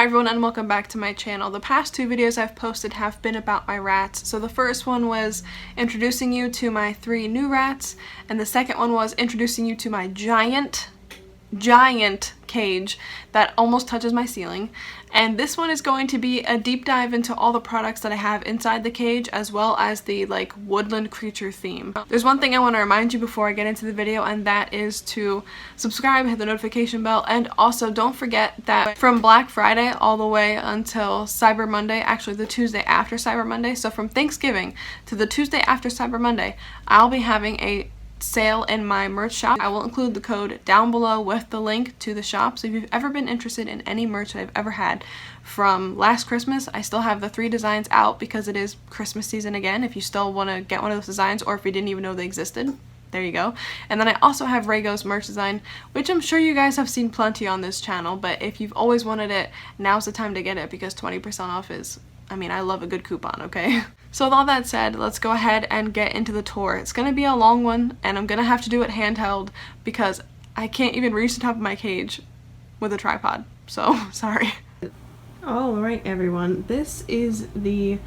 Hi everyone and welcome back to my channel. The past two videos I've posted have been about my rats. So the first one was introducing you to my 3 new rats, and the second one was introducing you to my giant cage that almost touches my ceiling. And this one is going to be a deep dive into all the products that I have inside the cage, as well as the woodland creature theme. There's one thing I want to remind you before I get into the video, and that is to subscribe, hit the notification bell, and also don't forget that from Black Friday all the way until Cyber Monday, actually the Tuesday after Cyber Monday, so from Thanksgiving to the Tuesday after Cyber Monday, I'll be having a sale in my merch shop. I will include the code down below with the link to the shop. So if you've ever been interested in any merch that I've ever had from last Christmas, I still have the 3 designs out because it is Christmas season again. If you still want to get one of those designs, or if you didn't even know they existed, there you go. And then I also have Rago's merch design, which I'm sure you guys have seen plenty on this channel, but if you've always wanted it, now's the time to get it because 20% off is, I love a good coupon, okay? So with all that said, let's go ahead and get into the tour. It's going to be a long one, and I'm going to have to do it handheld because I can't even reach the top of my cage with a tripod, so sorry. Alright everyone, this is the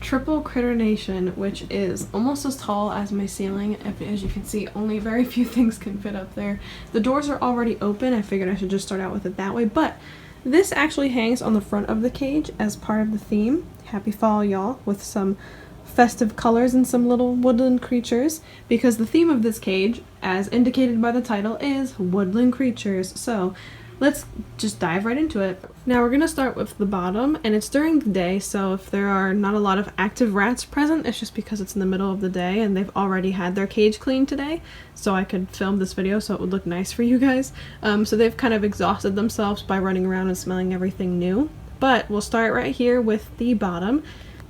Triple Critter Nation, which is almost as tall as my ceiling. As you can see, only very few things can fit up there. The doors are already open. I figured I should just start out with it that way, but this actually hangs on the front of the cage as part of the theme. Happy fall, y'all, with some festive colors and some little woodland creatures, because the theme of this cage, as indicated by the title, is woodland creatures. So let's just dive right into it. Now we're going to start with the bottom, and it's during the day, so if there are not a lot of active rats present, it's just because it's in the middle of the day and they've already had their cage cleaned today, so I could film this video so it would look nice for you guys. So they've kind of exhausted themselves by running around and smelling everything new. But we'll start right here with the bottom.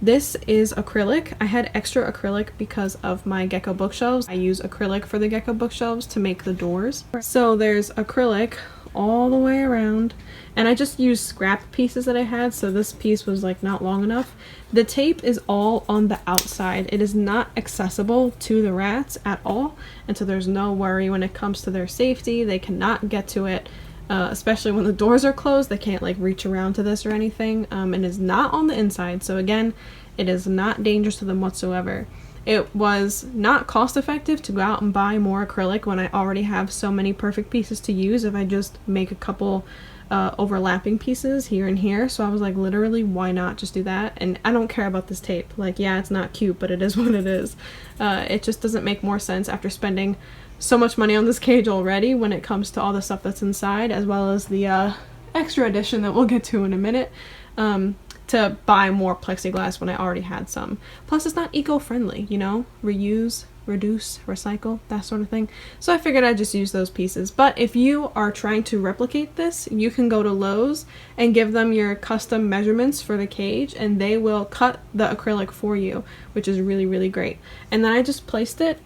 This is acrylic. I had extra acrylic because of my gecko bookshelves. I use acrylic for the gecko bookshelves to make the doors. So there's acrylic all the way around, and I just used scrap pieces that I had, so this piece was not long enough. The tape is all on the outside. It is not accessible to the rats at all, and so there's no worry when it comes to their safety. They cannot get to it. Especially when the doors are closed, they can't reach around to this or anything, and it's not on the inside, so again, it is not dangerous to them whatsoever. It was not cost effective to go out and buy more acrylic when I already have so many perfect pieces to use if I just make a couple overlapping pieces here and here, so I was like, literally, why not just do that? And I don't care about this tape. Yeah, it's not cute, but it is what it is. It just doesn't make more sense after spending so much money on this cage already when it comes to all the stuff that's inside, as well as the extra addition that we'll get to in a minute, to buy more plexiglass when I already had some. Plus it's not eco-friendly, you know? Reuse, reduce, recycle, that sort of thing. So I figured I'd just use those pieces. But if you are trying to replicate this, you can go to Lowe's and give them your custom measurements for the cage, and they will cut the acrylic for you, which is really, really great. And then I just placed it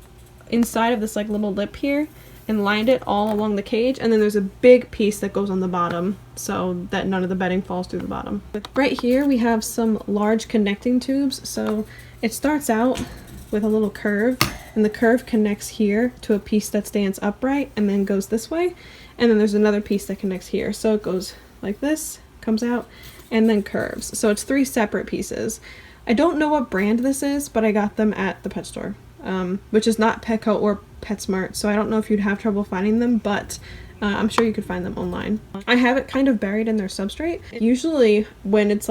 inside of this little lip here and lined it all along the cage, and then there's a big piece that goes on the bottom so that none of the bedding falls through the bottom. Right here we have some large connecting tubes. So it starts out with a little curve, and the curve connects here to a piece that stands upright and then goes this way, and then there's another piece that connects here, so it goes like this, comes out, and then curves. So it's 3 separate pieces. I don't know what brand this is, but I got them at the pet store, which is not Petco or PetSmart, so I don't know if you'd have trouble finding them, but I'm sure you could find them online. I have it kind of buried in their substrate. Usually when it's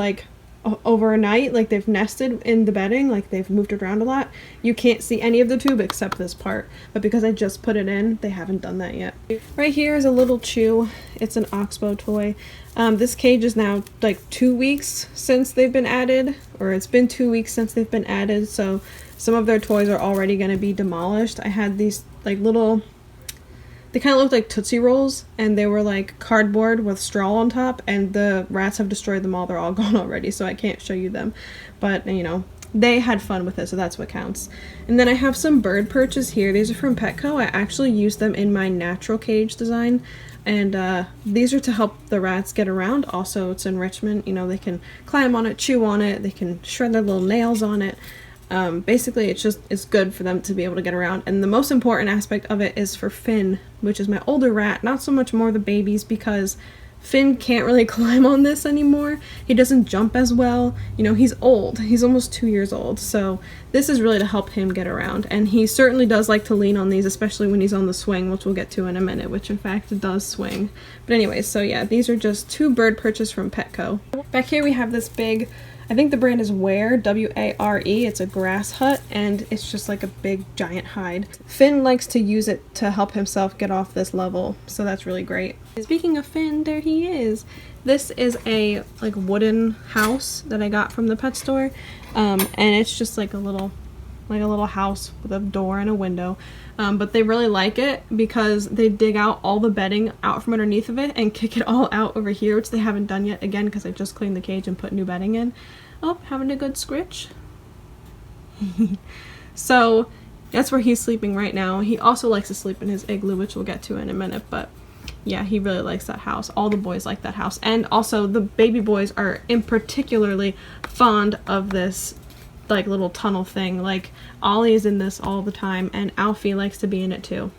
overnight, they've nested in the bedding, they've moved around a lot, you can't see any of the tube except this part, but because I just put it in, they haven't done that yet. Right here is a little chew. It's an Oxbow toy. This cage is now 2 weeks since they've been added, or it's been 2 weeks since they've been added, so some of their toys are already going to be demolished. I had these little, they kind of looked like Tootsie Rolls, and they were cardboard with straw on top, and the rats have destroyed them all. They're all gone already, so I can't show you them, but you know, they had fun with it, so that's what counts. And then I have some bird perches here. These are from Petco. I actually used them in my natural cage design, and these are to help the rats get around. Also, it's enrichment, you know, they can climb on it, chew on it, they can shred their little nails on it. Basically it's good for them to be able to get around, and the most important aspect of it is for Finn, which is my older rat, not so much more the babies, because Finn can't really climb on this anymore. He doesn't jump as well. You know, he's old. He's almost 2 years old. So this is really to help him get around. And he certainly does like to lean on these, especially when he's on the swing, which we'll get to in a minute, which in fact it does swing. But anyways, so yeah, these are just 2 bird perches from Petco. Back here we have this big, I think the brand is Ware, W-A-R-E. It's a grass hut, and it's just like a big giant hide. Finn likes to use it to help himself get off this level, so that's really great. Speaking of Finn, there he is. This is a like wooden house that I got from the pet store, and it's just like a little house with a door and a window. But they really like it because they dig out all the bedding out from underneath of it and kick it all out over here, which they haven't done yet, again because I just cleaned the cage and put new bedding in. Oh, having a good scritch. So that's where he's sleeping right now. He also likes to sleep in his igloo, which we'll get to in a minute, but yeah, he really likes that house. All the boys like that house, and also the baby boys are in particularly fond of this like little tunnel thing. Like Ollie is in this all the time, and Alfie likes to be in it too.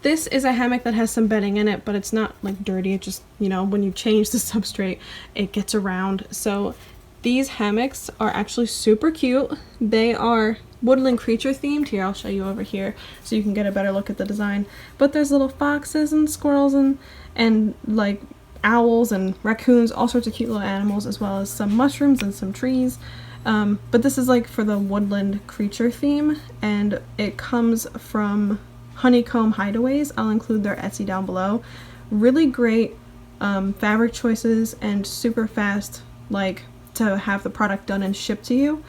This is a hammock that has some bedding in it, but it's not like dirty. It just, you know, when you change the substrate, it gets around. So these hammocks are actually super cute. They are woodland creature themed. Here, I'll show you over here so you can get a better look at the design. But there's little foxes and squirrels and like owls and raccoons, all sorts of cute little animals, as well as some mushrooms and some trees. But this is like for the woodland creature theme, and it comes from Honeycomb Hideaways. I'll include their Etsy down below. Really great fabric choices and super fast, like to have the product done and shipped to you.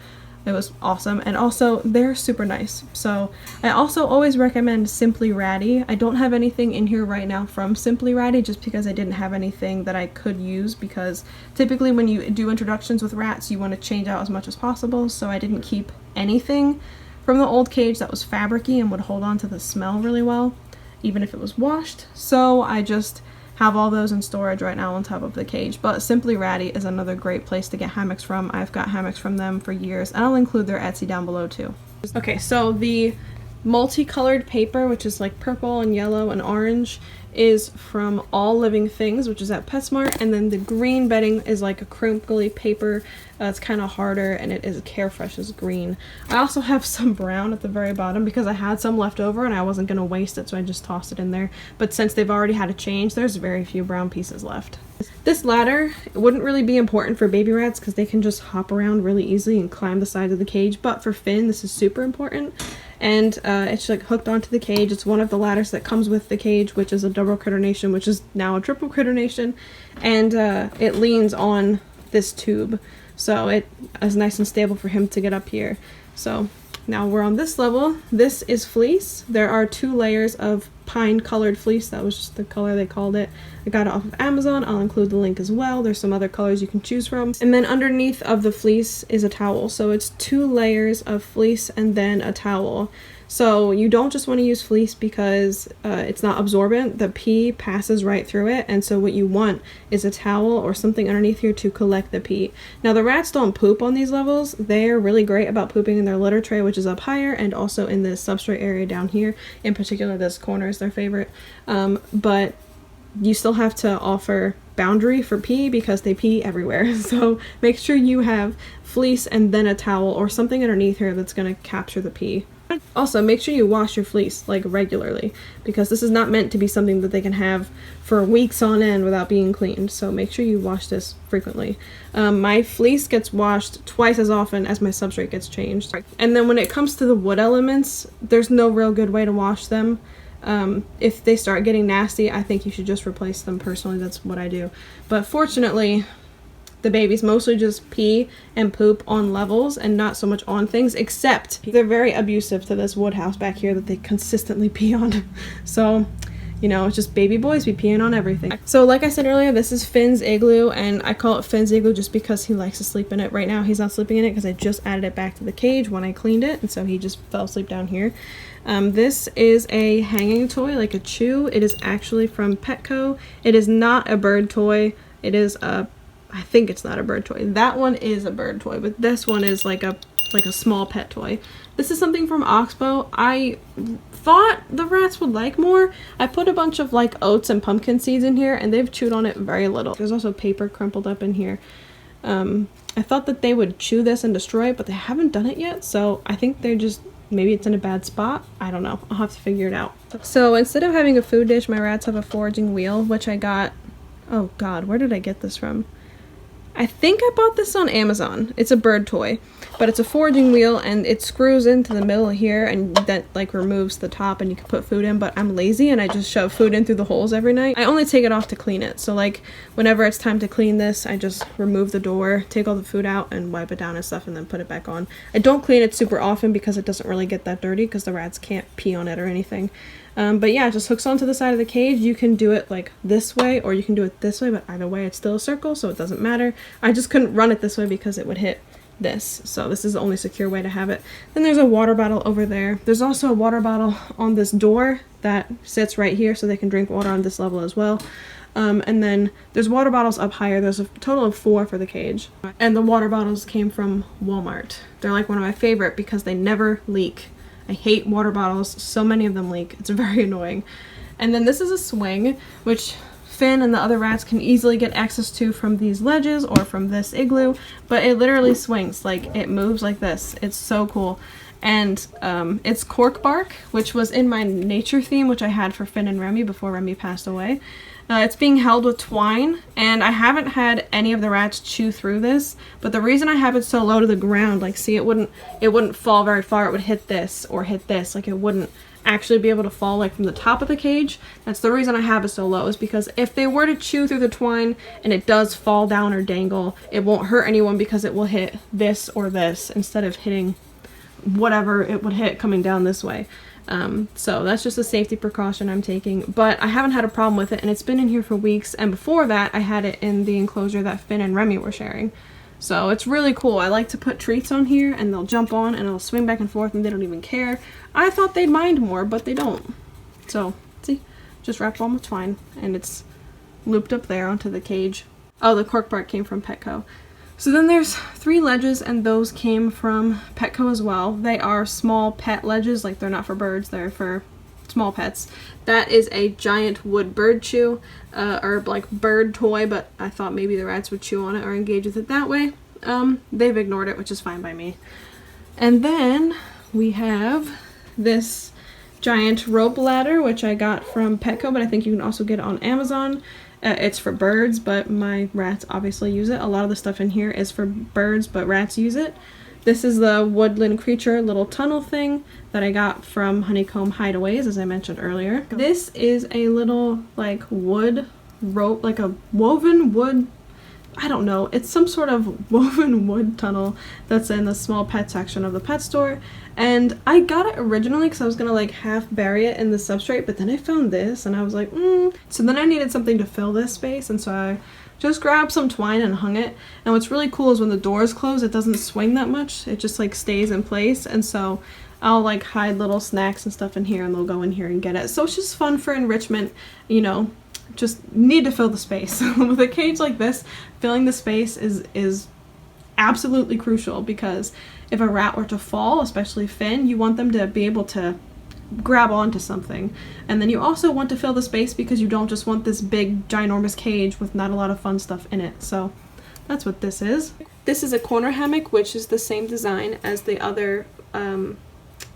It was awesome, and also they're super nice. So I also always recommend Simply Ratty. I don't have anything in here right now from Simply Ratty just because I didn't have anything that I could use, because typically when you do introductions with rats you want to change out as much as possible, so I didn't keep anything from the old cage that was fabricy and would hold on to the smell really well even if it was washed. So I just have all those in storage right now on top of the cage. But Simply Ratty is another great place to get hammocks from. I've got hammocks from them for years, and I'll include their Etsy down below too. Okay, so the multicolored paper, which is like purple and yellow and orange, is from All Living Things, which is at PetSmart, and then the green bedding is like a crinkly paper. It's kind of harder, and it is Carefresh's green. I also have some brown at the very bottom because I had some left over and I wasn't going to waste it, so I just tossed it in there. But since they've already had a change, there's very few brown pieces left. This ladder wouldn't really be important for baby rats because they can just hop around really easily and climb the side of the cage, but for Finn this is super important. And it's like hooked onto the cage. It's one of the ladders that comes with the cage, which is a double criternation, which is now a triple criternation, and it leans on this tube, so it is nice and stable for him to get up here. So now we're on this level. This is fleece. There are 2 layers of pine colored fleece. That was just the color they called it. I got it off of Amazon. I'll include the link as well. There's some other colors you can choose from. And then underneath of the fleece is a towel. So it's 2 layers of fleece and then a towel. So you don't just want to use fleece because it's not absorbent. The pee passes right through it, and so what you want is a towel or something underneath here to collect the pee. Now the rats don't poop on these levels. They're really great about pooping in their litter tray, which is up higher, and also in this substrate area down here. In particular, this corner is their favorite. But you still have to offer boundary for pee because they pee everywhere. So make sure you have fleece and then a towel or something underneath here that's going to capture the pee. Also, make sure you wash your fleece like regularly, because this is not meant to be something that they can have for weeks on end without being cleaned. So make sure you wash this frequently. My fleece gets washed twice as often as my substrate gets changed. And then when it comes to the wood elements, there's no real good way to wash them. If they start getting nasty, I think you should just replace them. Personally, that's what I do. But fortunately, the babies mostly just pee and poop on levels and not so much on things, except they're very abusive to this wood house back here that they consistently pee on. So, you know, it's just baby boys be peeing on everything. So like I said earlier, this is Finn's igloo, and I call it Finn's igloo just because he likes to sleep in it. Right now he's not sleeping in it because I just added it back to the cage when I cleaned it, and so he just fell asleep down here. This is a hanging toy, like a chew. It is actually from Petco. It is not a bird toy. It is a, I think it's not a bird toy. That one is a bird toy, but this one is like a small pet toy. This is something from Oxbow. I thought the rats would like more. I put a bunch of like oats and pumpkin seeds in here and they've chewed on it very little. There's also paper crumpled up in here. I thought that they would chew this and destroy it, but they haven't done it yet, so I think they're just, maybe it's in a bad spot. I don't know. I'll have to figure it out. So instead of having a food dish, my rats have a foraging wheel, which I got, oh god, where did I get this from? I think I bought this on Amazon. It's a bird toy, but it's a foraging wheel and it screws into the middle here and that like removes the top and you can put food in, but I'm lazy and I just shove food in through the holes every night. I only take it off to clean it. So like whenever it's time to clean this, I just remove the door, take all the food out and wipe it down and stuff and then put it back on. I don't clean it super often because it doesn't really get that dirty because the rats can't pee on it or anything. But yeah, it just hooks onto the side of the cage. You can do it like this way or you can do it this way, but either way it's still a circle, so it doesn't matter. I just couldn't run it this way because it would hit this, so this is the only secure way to have it. Then there's a water bottle over there. There's also a water bottle on this door that sits right here so they can drink water on this level as well. And then there's water bottles up higher. There's a total of 4 for the cage. And the water bottles came from Walmart. They're like one of my favorite because they never leak. I hate water bottles. So many of them leak. It's very annoying. And then this is a swing, which Finn and the other rats can easily get access to from these ledges or from this igloo, but it literally swings. Like, it moves like this. It's so cool. And it's cork bark, which was in my nature theme, which I had for Finn and Remy before Remy passed away. It's being held with twine, and I haven't had any of the rats chew through this, but the reason I have it so low to the ground, like, see, it wouldn't fall very far. It would hit this or hit this. Like, it wouldn't actually be able to fall like from the top of the cage. That's the reason I have it so low, is because if they were to chew through the twine and it does fall down or dangle, it won't hurt anyone because it will hit this or this instead of hitting whatever it would hit coming down this way. So that's just a safety precaution I'm taking, but I haven't had a problem with it, and it's been in here for weeks, and before that I had it in the enclosure that Finn and Remy were sharing. So it's really cool. I like to put treats on here and they'll jump on and it'll swing back and forth and they don't even care. I thought they'd mind more, but they don't. So see, just wrapped on with twine and it's looped up there onto the cage. Oh, the cork bark came from Petco. So then there's 3 ledges, and those came from Petco as well. They are small pet ledges, like they're not for birds, they're for small pets. That is a giant wood bird chew, or like bird toy, but I thought maybe the rats would chew on it or engage with it that way. They've ignored it, which is fine by me. And then we have this giant rope ladder, which I got from Petco, but I think you can also get it on Amazon. It's for birds, but my rats obviously use it. A lot of the stuff in here is for birds, but rats use it. This is the Woodland creature little tunnel thing that I got from Honeycomb Hideaways, as I mentioned earlier. This is a little like wood rope, like a woven wood, I don't know, it's some sort of woven wood tunnel that's in the small pet section of the pet store. And I got it originally because I was gonna like half bury it in the substrate, but then I found this and I was like, So then I needed something to fill this space, and so I just grabbed some twine and hung it. And what's really cool is when the doors close, it doesn't swing that much. It just like stays in place. And so I'll like hide little snacks and stuff in here and they'll go in here and get it. So it's just fun for enrichment, you know, just need to fill the space. With a cage like this, filling the space is absolutely crucial, because if a rat were to fall, especially Finn, you want them to be able to grab onto something. And then you also want to fill the space because you don't just want this big ginormous cage with not a lot of fun stuff in it. So that's what this is. This is a corner hammock, which is the same design as the other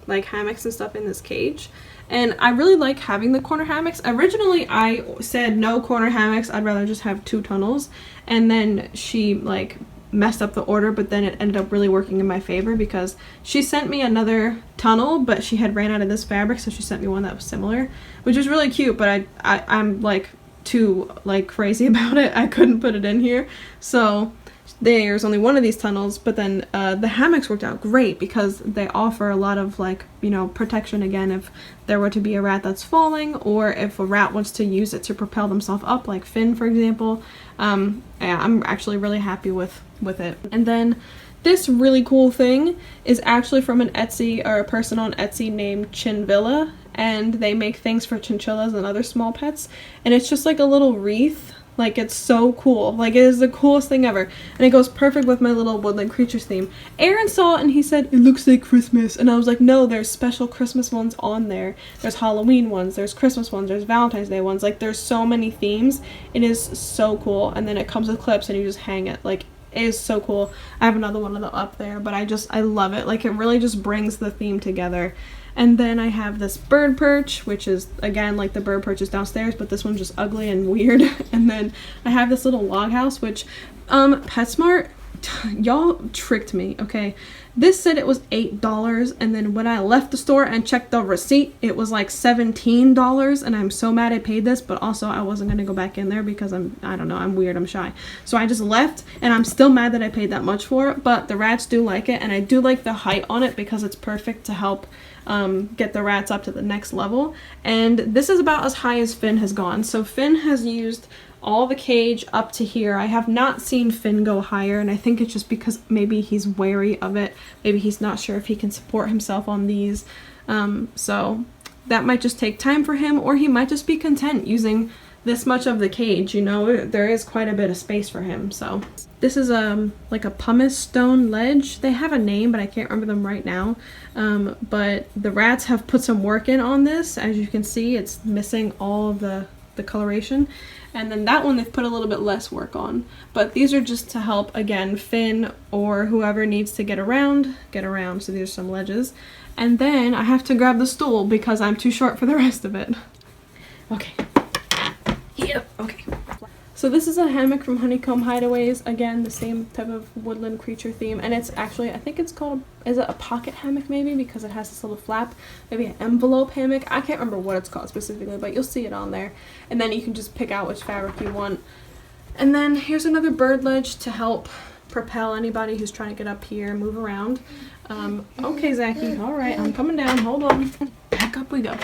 like hammocks and stuff in this cage. And I really like having the corner hammocks. Originally I said no corner hammocks, I'd rather just have 2 tunnels, and then she like messed up the order, but then it ended up really working in my favor because she sent me another tunnel, but she had ran out of this fabric, so she sent me one that was similar, which is really cute, but I'm like too like crazy about it. I couldn't put it in here, so there's only one of these tunnels. But then the hammocks worked out great because they offer a lot of like, you know, protection again if there were to be a rat that's falling, or if a rat wants to use it to propel themselves up, like Finn for example. Yeah, I'm actually really happy with it. And then this really cool thing is actually from an Etsy, or a person on Etsy named Chinvilla, and they make things for chinchillas and other small pets, and it's just like a little wreath Like, it's so cool. Like, it is the coolest thing ever. And it goes perfect with my little Woodland Creatures theme. Aaron saw it and he said, it looks like Christmas. And I was like, no, there's special Christmas ones on there. There's Halloween ones, there's Christmas ones, there's Valentine's Day ones. Like, there's so many themes. It is so cool. And then it comes with clips and you just hang it. Like, it is so cool. I have another one of them up there, but I love it. Like, it really just brings the theme together. And then I have this bird perch, which is, again, like the bird perch is downstairs, but this one's just ugly and weird. And then I have this little log house, which, PetSmart, y'all tricked me, okay? This said it was $8, and then when I left the store and checked the receipt, it was like $17, and I'm so mad I paid this, but also I wasn't going to go back in there because I don't know, I'm weird, I'm shy. So I just left, and I'm still mad that I paid that much for it, but the rats do like it, and I do like the height on it because it's perfect to help get the rats up to the next level. And this is about as high as Finn has gone. So Finn has used all the cage up to here. I have not seen Finn go higher, and I think it's just because maybe he's wary of it. Maybe he's not sure if he can support himself on these. So that might just take time for him, or he might just be content using this much of the cage. You know, there is quite a bit of space for him. So this is like a pumice stone ledge. They have a name, but I can't remember them right now. But the rats have put some work in on this. As you can see, it's missing all of the coloration. And then that one they've put a little bit less work on. But these are just to help, again, Finn or whoever needs to get around. So these are some ledges. And then I have to grab the stool because I'm too short for the rest of it. Okay. Yeah, okay. So this is a hammock from Honeycomb Hideaways. Again, the same type of woodland creature theme. And it's actually, I think it's called, is it a pocket hammock maybe? Because it has this little flap. Maybe an envelope hammock. I can't remember what it's called specifically, but you'll see it on there. And then you can just pick out which fabric you want. And then here's another bird ledge to help propel anybody who's trying to get up here and move around. Okay, Zachy. All right, I'm coming down. Hold on. Back up we go.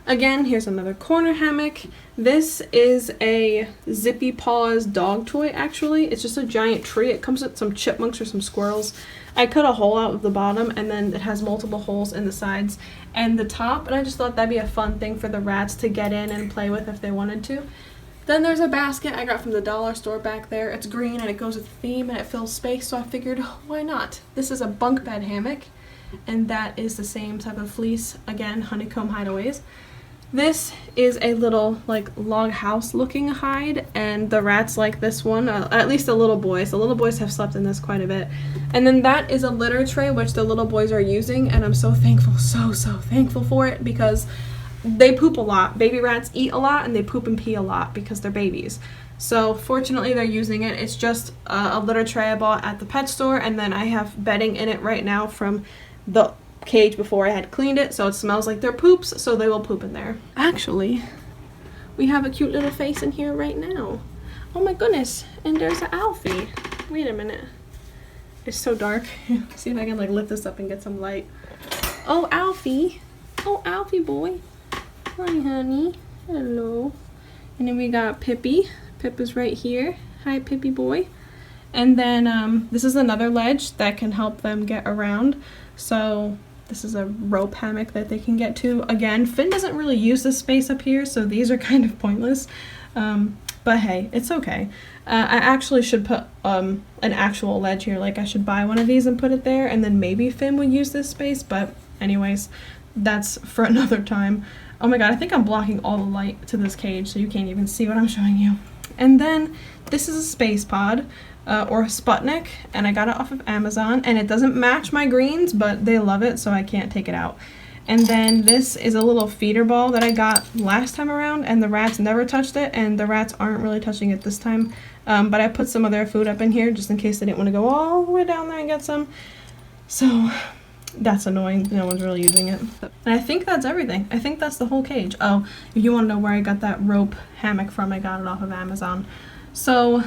Again, here's another corner hammock. This is a Zippy Paws dog toy, actually. It's just a giant tree. It comes with some chipmunks or some squirrels. I cut a hole out of the bottom, and then it has multiple holes in the sides and the top, and I just thought that'd be a fun thing for the rats to get in and play with if they wanted to. Then there's a basket I got from the dollar store back there. It's green, and it goes with the theme, and it fills space, so I figured, why not? This is a bunk bed hammock, and that is the same type of fleece. Again, Honeycomb Hideaways. This is a little, like, log house looking hide, and the rats like this one, at least the little boys. The little boys have slept in this quite a bit. And then that is a litter tray, which the little boys are using, and I'm so thankful, so thankful for it, because they poop a lot. Baby rats eat a lot, and they poop and pee a lot because they're babies. So fortunately they're using it. It's just a litter tray I bought at the pet store, and then I have bedding in it right now from the cage before I had cleaned it, so it smells like their poops, so they will poop in there. Actually, we have a cute little face in here right now. Oh my goodness, and there's an Alfie. Wait a minute. It's so dark. See if I can like lift this up and get some light. Oh, Alfie. Oh, Alfie boy. Hi, honey. Hello. And then we got Pippi. Pip is right here. Hi, Pippi boy. And then this is another ledge that can help them get around. So this is a rope hammock that they can get to. Again, Finn doesn't really use this space up here, so these are kind of pointless. But hey, it's okay. I actually should put an actual ledge here. Like, I should buy one of these and put it there, and then maybe Finn would use this space. But anyways, that's for another time. Oh my god, I think I'm blocking all the light to this cage, so you can't even see what I'm showing you. And then this is a space pod. Or a Sputnik, and I got it off of Amazon, and it doesn't match my greens, but they love it, so I can't take it out. And then this is a little feeder ball that I got last time around, and the rats never touched it, and the rats aren't really touching it this time. But I put some of their food up in here just in case they didn't want to go all the way down there and get some. So that's annoying. No one's really using it. And I think that's everything. I think that's the whole cage. Oh, if you want to know where I got that rope hammock from, I got it off of Amazon. So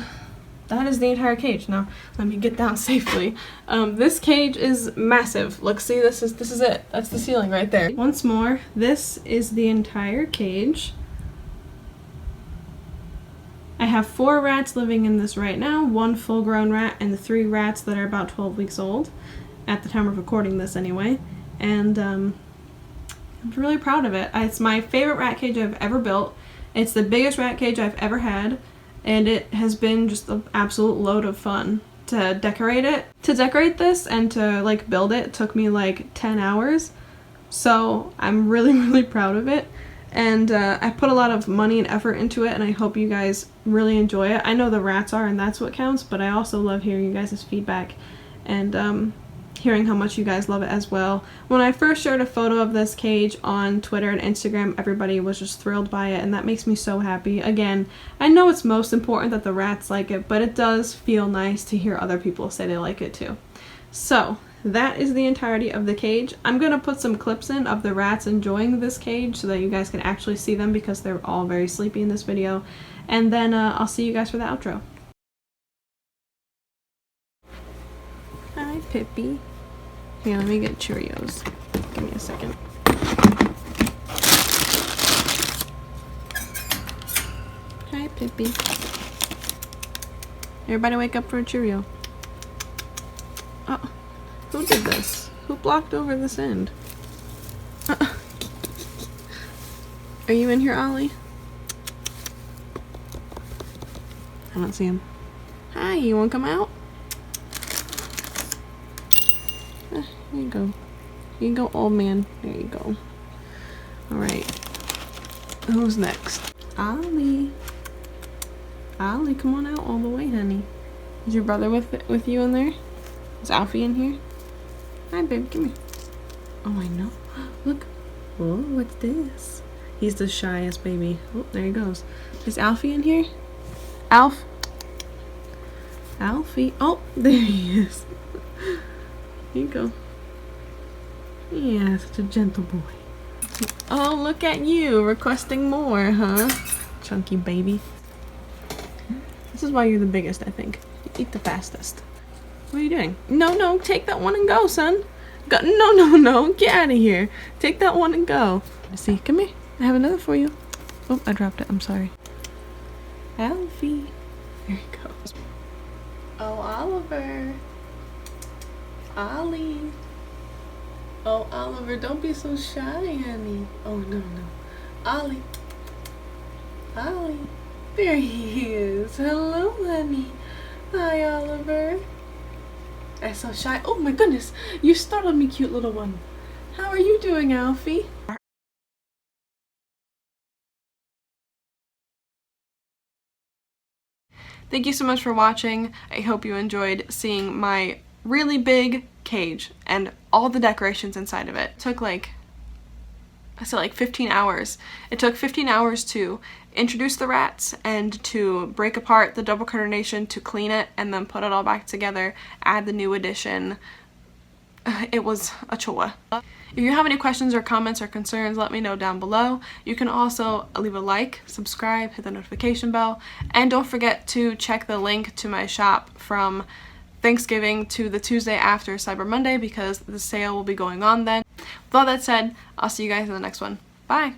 that is the entire cage. Now, let me get down safely. This cage is massive. Look, see, this is it. That's the ceiling right there. Once more, this is the entire cage. I have 4 rats living in this right now, 1 full-grown rat, and the 3 rats that are about 12 weeks old, at the time of recording this anyway. And I'm really proud of it. It's my favorite rat cage I've ever built. It's the biggest rat cage I've ever had, and it has been just an absolute load of fun to decorate it. To decorate this and to like build it took me like 10 hours, so I'm really proud of it. And I put a lot of money and effort into it, and I hope you guys really enjoy it. I know the rats are, and that's what counts, but I also love hearing you guys' feedback and hearing how much you guys love it as well. When I first shared a photo of this cage on Twitter and Instagram, everybody was just thrilled by it, and that makes me so happy. Again, I know it's most important that the rats like it, but it does feel nice to hear other people say they like it too. So that is the entirety of the cage. I'm gonna put some clips in of the rats enjoying this cage so that you guys can actually see them, because they're all very sleepy in this video. And then I'll see you guys for the outro. Hi, Pippi. Here, let me get Cheerios. Give me a second. Hi, Pippi. Everybody wake up for a Cheerio. Oh. Who did this? Who blocked over this end? Are you in here, Ollie? I don't see him. Hi, you wanna come out? Here you go. Here you go, old man. There you go. Alright. Who's next? Ollie. Ollie, come on out all the way, honey. Is your brother with you in there? Is Alfie in here? Hi, babe, come here. Oh, I know. Look. Oh, what's this? He's the shyest baby. Oh, there he goes. Is Alfie in here? Alf? Alfie? Oh, there he is. Here you go. Yeah, such a gentle boy. Oh, look at you, requesting more, huh? Chunky baby. This is why you're the biggest, I think. You eat the fastest. What are you doing? No, take that one and go, son. Go. No, get out of here. Take that one and go. See, come here. I have another for you. Oh, I dropped it. I'm sorry. Alfie. There he goes. Oh, Oliver. Ollie. Oh, Oliver, don't be so shy, honey. Oh, no. Ollie. Ollie. There he is. Hello, honey. Hi, Oliver. I'm so shy. Oh my goodness, you startled me, cute little one. How are you doing, Alfie? Thank you so much for watching. I hope you enjoyed seeing my really big cage and all the decorations inside of it. It took like 15 hours. It took 15 hours to introduce the rats and to break apart the double coordination, to clean it, and then put it all back together, add the new addition. It was a chore. If you have any questions or comments or concerns, let me know down below. You can also leave a like, subscribe, hit the notification bell, and don't forget to check the link to my shop from Thanksgiving to the Tuesday after Cyber Monday, because the sale will be going on then. With all that said, I'll see you guys in the next one. Bye!